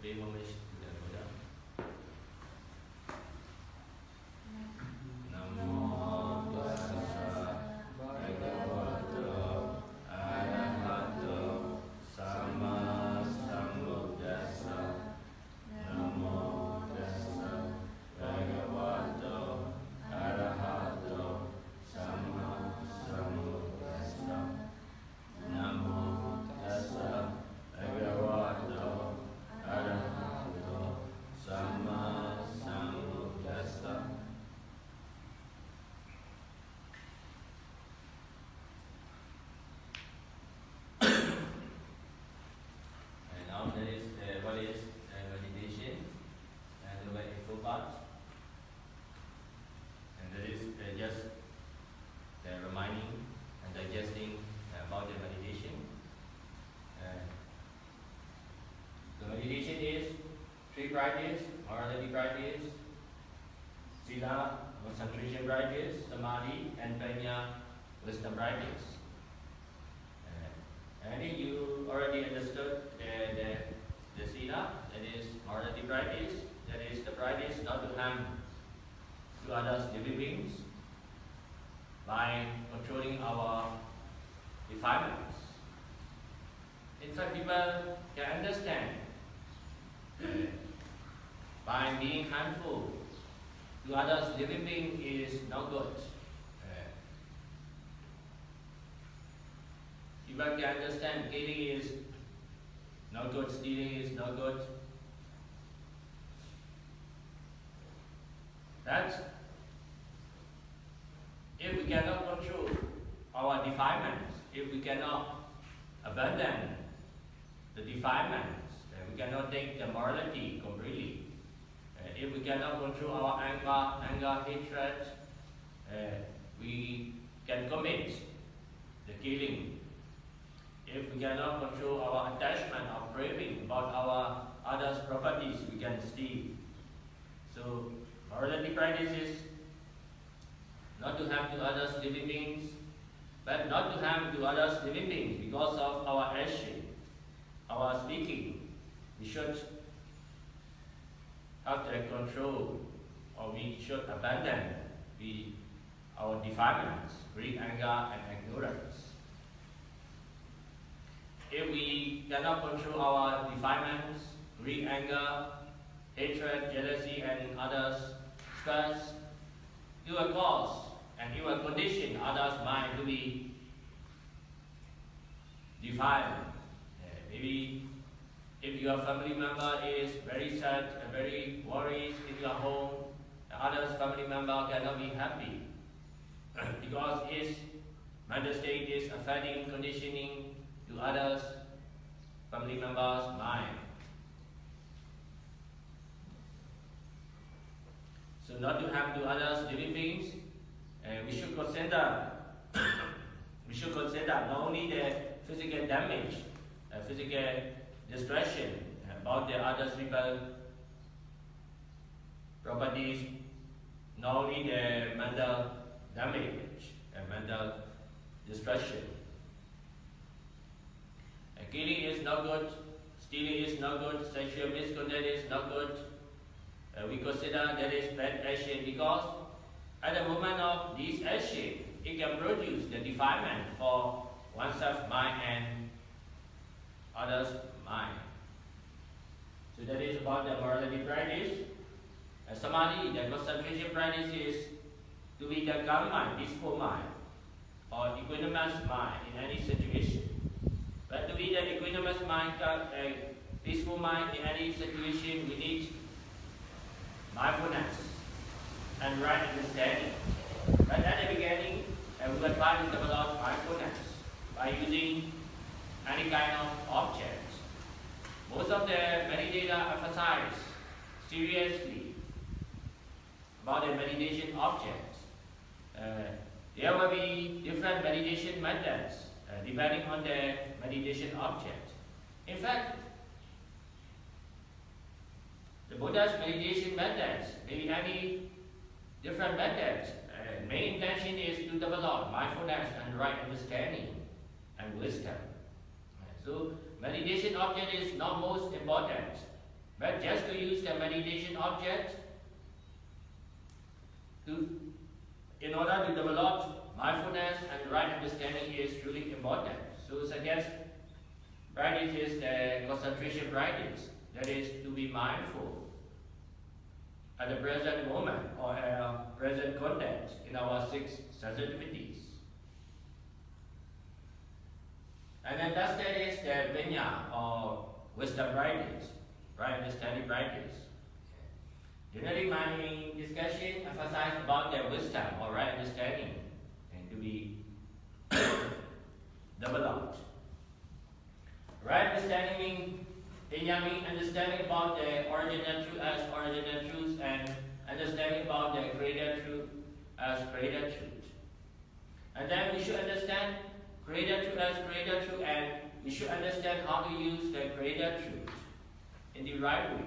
pay homage to the Buddha. Namo tassa bhagavato arahato samma sambuddhassa. Namo tassa bhagavato arahato samma sambuddhassa. Namo tassa bhagavato arahato samma sambuddhassa. And now there is what is meditation, and the very full part, and there is just reminding and digesting about the meditation. The meditation is 3 practice: morality practice, sila, concentration practice, samadhi, and panya, wisdom practice. I think you already understood the sila, that is morality practice, that is the practice not to harm to others living beings by controlling our defilements. In fact, people can understand by being harmful to others living beings is not good. People can understand killing is not good, stealing is not good. That if we cannot control our defilements, if we cannot abandon the defilements, we cannot take the morality completely. If we cannot control our anger, hatred, we can commit the killing. If we cannot control our attachment or craving about our others' properties, we can steal. So morality practice is not to harm to others living beings, but not to harm to others living beings because of our action, our speaking. We should have the control, or we should abandon our defilements, greed, anger, and ignorance. If we cannot control our defilements, greed, anger, hatred, jealousy, and others' stress, it will cause and it will condition others' mind to be defiled. Maybe if your family member is very sad and very worried in your home, the other family member cannot be happy because his mental state is affecting, conditioning to others family members' mind. So not to harm to others living beings, we should consider not only the physical damage, physical destruction about the others people properties, not only the mental damage and mental destruction. Killing is not good, stealing is not good, sexual misconduct is not good. We consider that is bad action because at the moment of this action, it can produce the defilement for oneself mind and others' mind. So that is about the morality practice. Samadhi, the concentration practice, is to be the calm mind, peaceful mind, or equanimous mind in any situation. But to be the equanimous mind, peaceful mind in any situation, we need mindfulness and right understanding. But at the beginning, we will try to develop mindfulness by using any kind of object. Most of the meditators emphasize seriously about the meditation objects. There will be different meditation methods depending on the meditation object. In fact, the Buddha's meditation methods may be any different methods. Main intention is to develop mindfulness and right understanding and wisdom. So meditation object is not most important. But just to use the meditation object in order to develop mindfulness and right understanding is truly important. So suggest practice is the concentration practice. That is to be mindful at the present moment or present context in our 6 sensitivities. And then thus that is the Pinya or wisdom practice, right understanding practice. Generally, my discussion emphasizes about the wisdom or right understanding and to be developed. Right understanding means understanding about the original truth as original truth and understanding about the created truth as created truth. And then we should understand created truth as created truth, and we should understand how to use the created truth in the right way.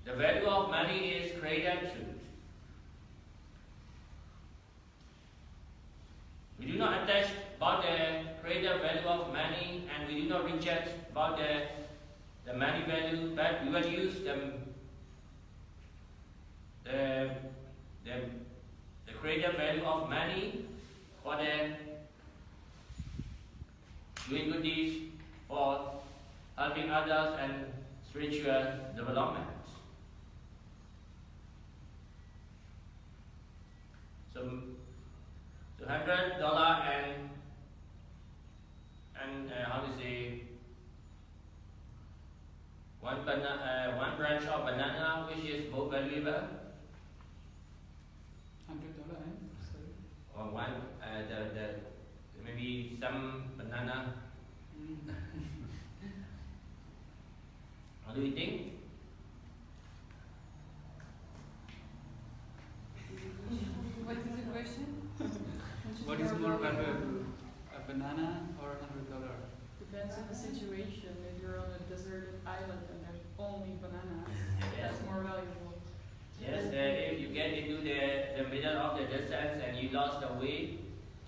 The value of money is created truth. We do not attach about the created value of money, and we do not reject about the money value, but we will use the created value of money for the doing good deeds, for helping others and spiritual development. So $100 and how to say one branch of banana, which is more valuable. $100 and sorry. Or one maybe some banana. What do you think? What is the question? What is more valuable, a banana or $100? Depends on the situation. If you're on a deserted island and there's only bananas, Yes. that's more valuable. Yes, if you get into the middle of the distance and you lost the way,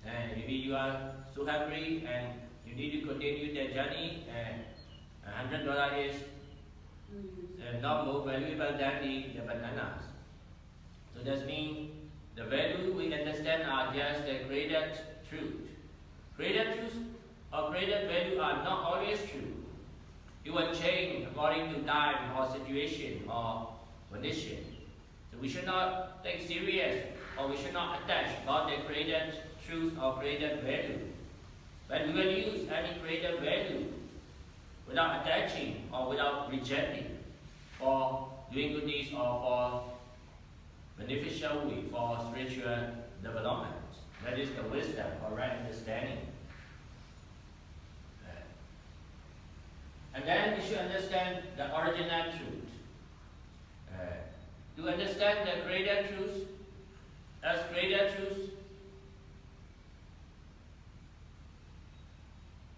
and maybe you are so hungry and you need to continue the journey, and $100 is not more valuable than the bananas. So that means the value we understand are just the created truth. Created truth or created value are not always true. It will change according to time or situation or condition. So we should not take serious or we should not attach about the created truth or created value. But we will use any created value without attaching or without rejecting for doing good deeds or for beneficial way for spiritual development. That is the wisdom or right understanding. And then we should understand the original truth. To understand the greater truth as greater truth,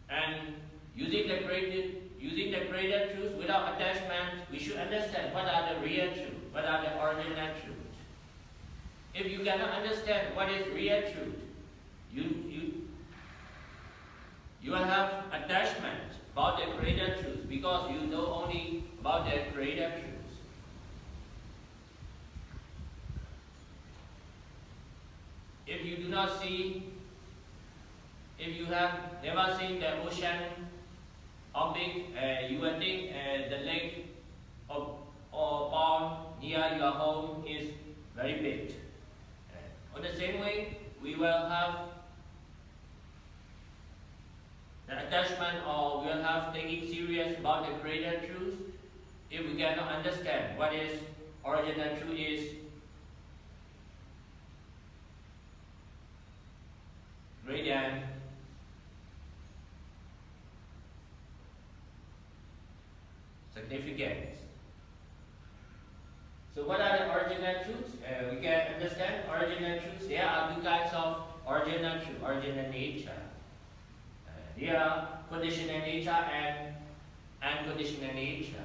and using the greater truth without attachment, we should understand what are the real truth, what are the original truth. If you cannot understand what is real truth, you will have attachment about the greater truth because you know only about the greater truth. If you do not see, if you have never seen the ocean how big, you will think the lake or pond near your home is very big. On the same way, we will have the attachment or we will have taking serious about the greater truth if we cannot understand what is original truth is. Great and significant. So what are the original truths? We can understand original truths. There are two kinds of original truth, original nature. There are conditional nature and unconditional nature.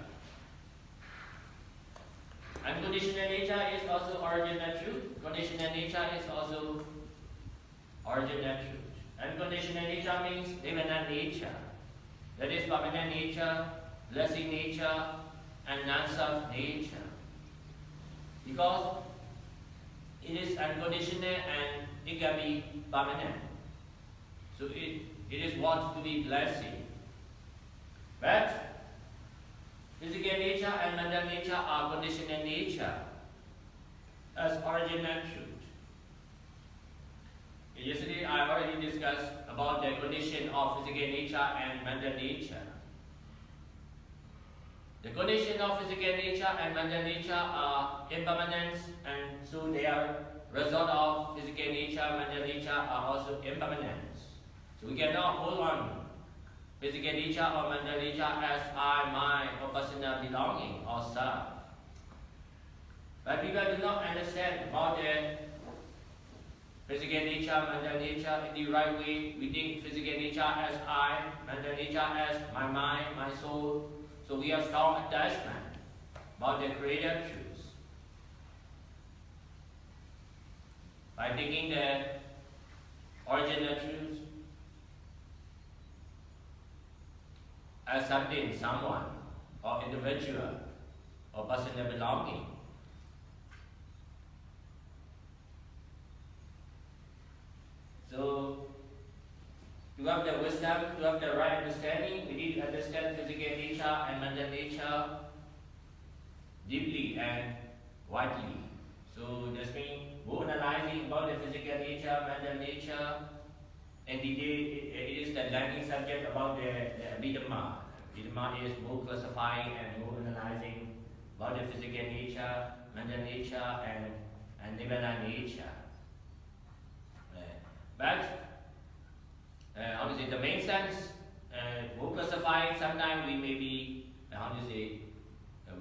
Unconditional nature is also original truth. Conditional nature is also original truth. Unconditional nature means permanent nature. That is permanent nature blessing nature, and non-self nature. Because it is unconditional and it can be permanent. So it is what to be blessing. But physical nature and mental nature are conditional nature as original truth. Yesterday I already discussed about the condition of physical nature and mental nature. The condition of physical nature and mental nature are impermanent, and so they are result of physical nature, mental nature are also impermanent. So we cannot hold on physical nature or mental nature as I, mine, or personal belonging or self. But people do not understand about the physical nature, mental nature in the right way. We think physical nature as I, mental nature as my mind, my soul. So we have strong attachment about the creative truths. By taking the original truths as something, someone, or individual, or personal belonging. So, to have the wisdom, to have the right understanding, we need to understand physical nature and mental nature deeply and widely. So, this means we're analyzing about the physical nature, mental nature, and today it is the learning subject about the Abhidhamma. Abhidhamma is more classifying and more analyzing about the physical nature, mental nature, and Nibbana nature. But obviously the main sense, more classifying, sometimes we may be,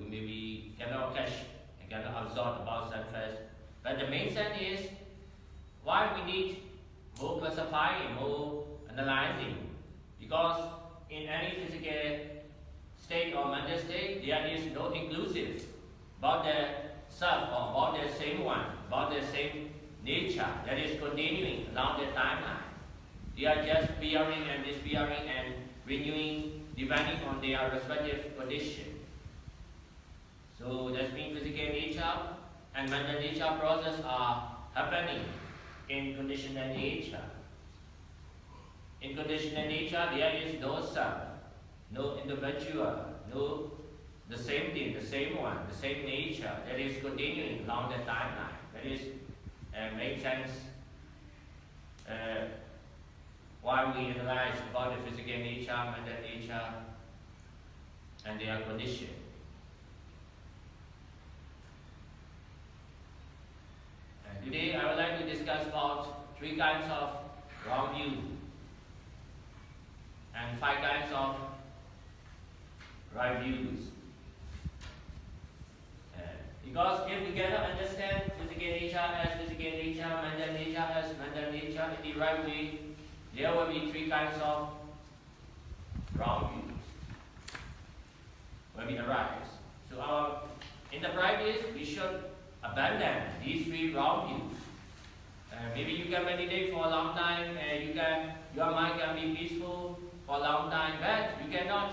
we may be cannot catch, cannot absorb about surface. But the main sense is why we need more classifying, more analyzing. Because in any physical state or mental state, there is no inclusive about the self or about the same one, about the same nature that is continuing along the timeline. They are just appearing and disappearing and renewing depending on their respective condition. So that means physical nature and mental nature process are happening in conditional nature. In conditional nature, there is no self, no individual, no the same thing, the same one, the same nature that is continuing along the timeline. That is makes sense why we analyze about the physical nature, mental nature, and their condition. And today I would like to discuss about 3 kinds of wrong view and 5 kinds of right views. Because if we cannot understand physical nature as physical nature, mental nature as mental nature in the right way, there will be 3 kinds of wrong views when we arise. So in the practice, we should abandon these 3 wrong views. Maybe you can meditate for a long time, your mind can be peaceful for a long time, but you cannot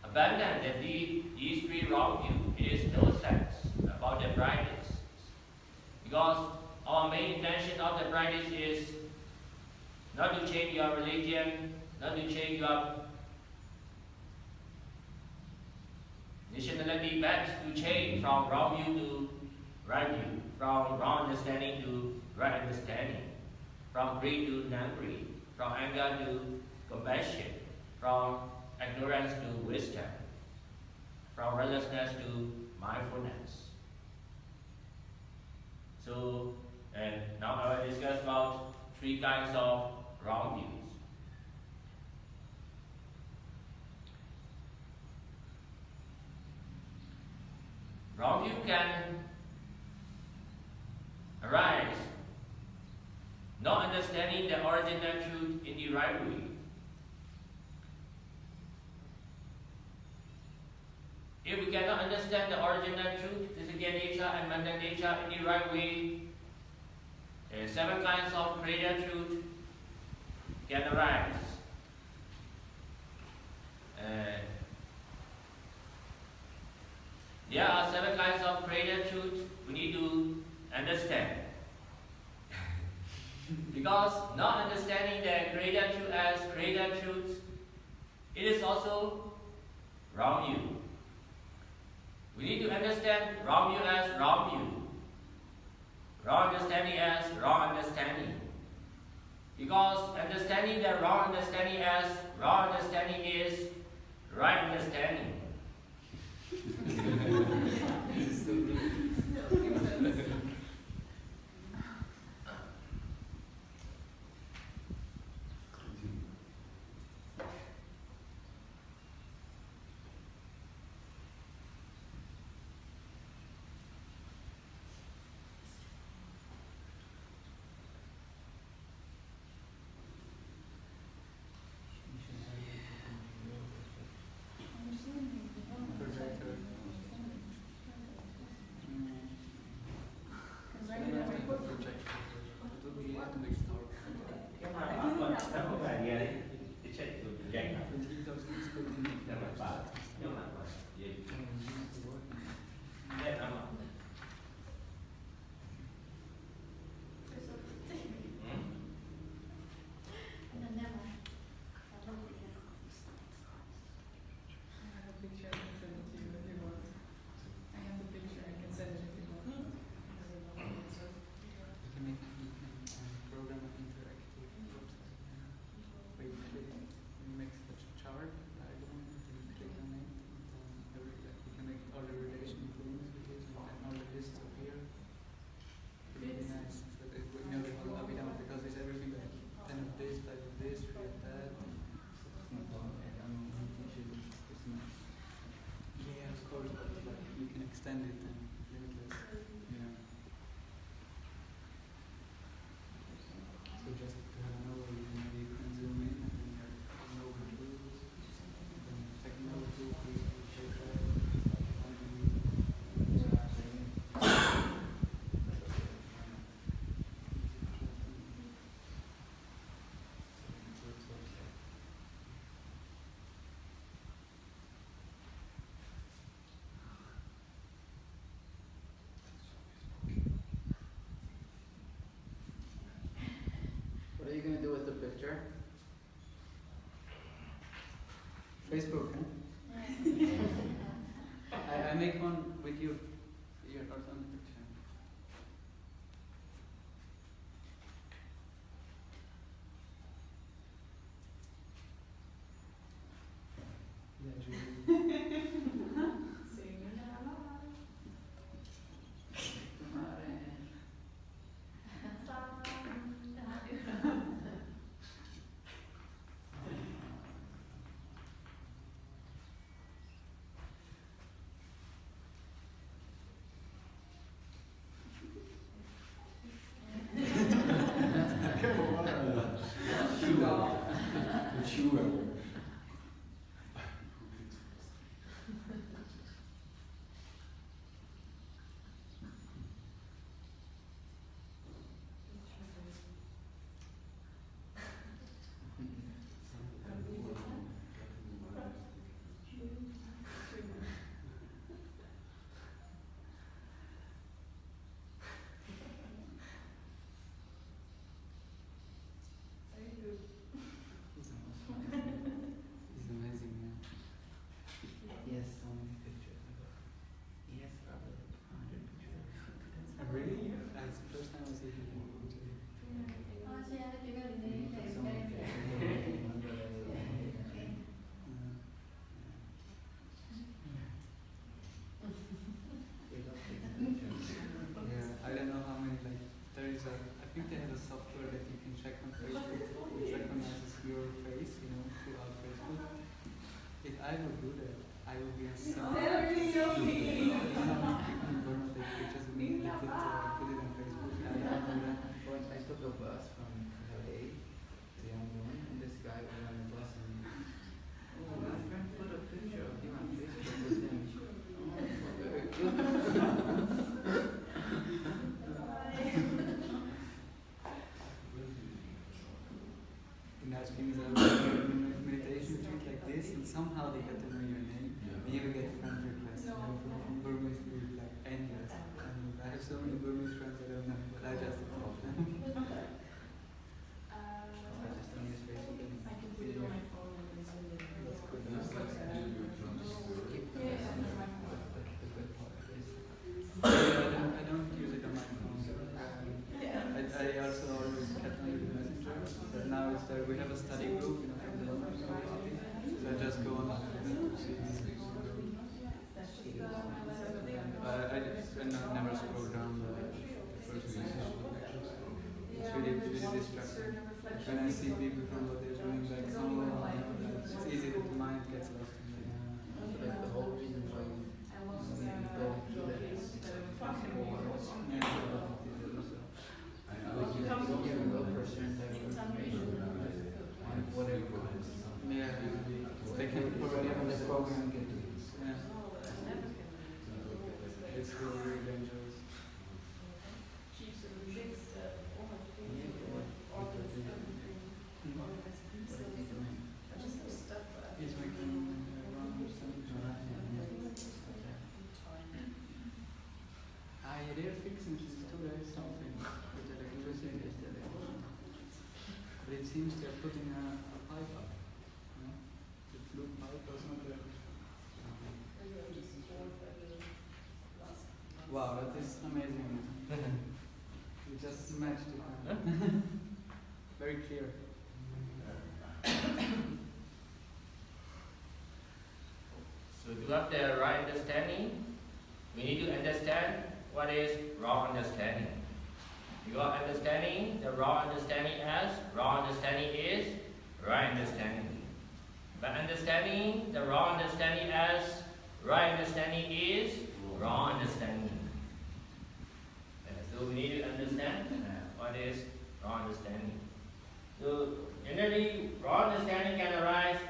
abandon these 3 wrong views. It is no sense about the practice. Because our main intention of the practice is not to change your religion, not to change your nationality, but to change from wrong view to right view, from wrong understanding to right understanding, from greed to non-greed, from anger to compassion, from ignorance to wisdom, from restlessness to mindfulness. So, and now I will discuss about 3 kinds of wrong views. Wrong view can arise not understanding the original truth in the right way. If we cannot understand the original truth, physical nature and mental nature in the right way, 7 kinds of creator truth can arise. There are 7 kinds of created truth we need to understand. Because not understanding the created truth as created truth, it is also wrong view. We need to understand wrong view as wrong view, wrong understanding as wrong understanding. Because understanding the wrong understanding as wrong understanding is right understanding. Extend it and limitless. Yeah. So just to have an overview, maybe you can zoom in and then you have an overview. Then second overview, please shake that. What are you going to do with the picture? Facebook, huh? I make one with you. Your thoughts on the picture. Yeah, I would do that. I would be a son. Take pictures of me, put it on Facebook. I don't know that. Once I took a bus from LA to Yangon, and this guy was on the bus and my friend put a picture of you on Facebook with him. Oh, very good. And that's things that meditation retreat like this, and somehow they get to know your name. And you will get friend requests from Burma when I see people from what they're doing, like, it's easy that the mind gets lost in it. So like the whole reason why you go through that is flexible models. Yeah, it's a lot of people, so. Like you can go for a certain type of information on whatever comes. Yeah, they can already have the program get it. Yeah. It's really, really dangerous. He's making wrong something. Yeah, they're fixing this too. There is something with the electricity. But it seems they're putting a pipe up. You know? The blue pipe or something. Wow, that is amazing. You just matched it. Very clear. So to have the right understanding, we need to understand what is wrong understanding. You are understanding the wrong understanding as wrong understanding is right understanding. But understanding the wrong understanding as right understanding is wrong understanding. So we need to understand what is wrong understanding. So generally, wrong understanding can arise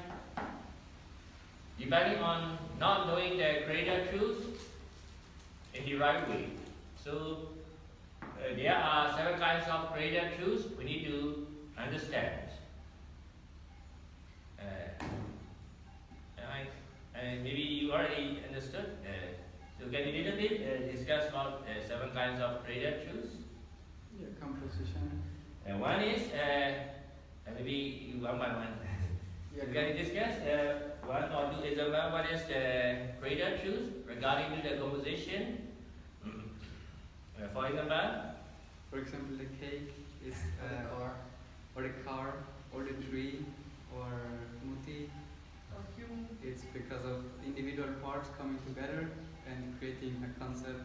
depending on not knowing the greater truth in the right way. So there are several kinds of greater truths we need to understand. And maybe you already understood. So can you little bit discuss about 7 kinds of greater truths? Yeah, composition. One is maybe you one by one. Yeah, Can you discuss one or two examples? What is the greater truth regarding to the composition? For example, the cake is or the car, or the tree, or muti. It's because of individual parts coming together and creating a concept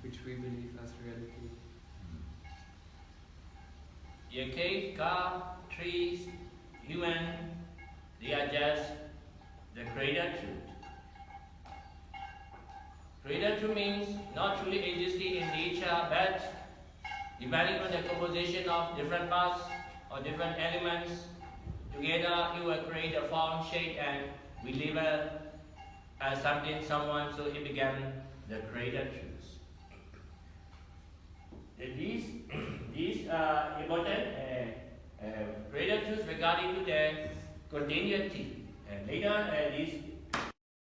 which we believe as reality. Your cake, car, trees, human, they are just the greater truth. Greater truth means not truly existing in nature, but depending on the composition of different parts or different elements, together you will create a form, shape, and we label as something, someone, so it began the greater truths. These are important greater truths regarding to the continuity. Later, these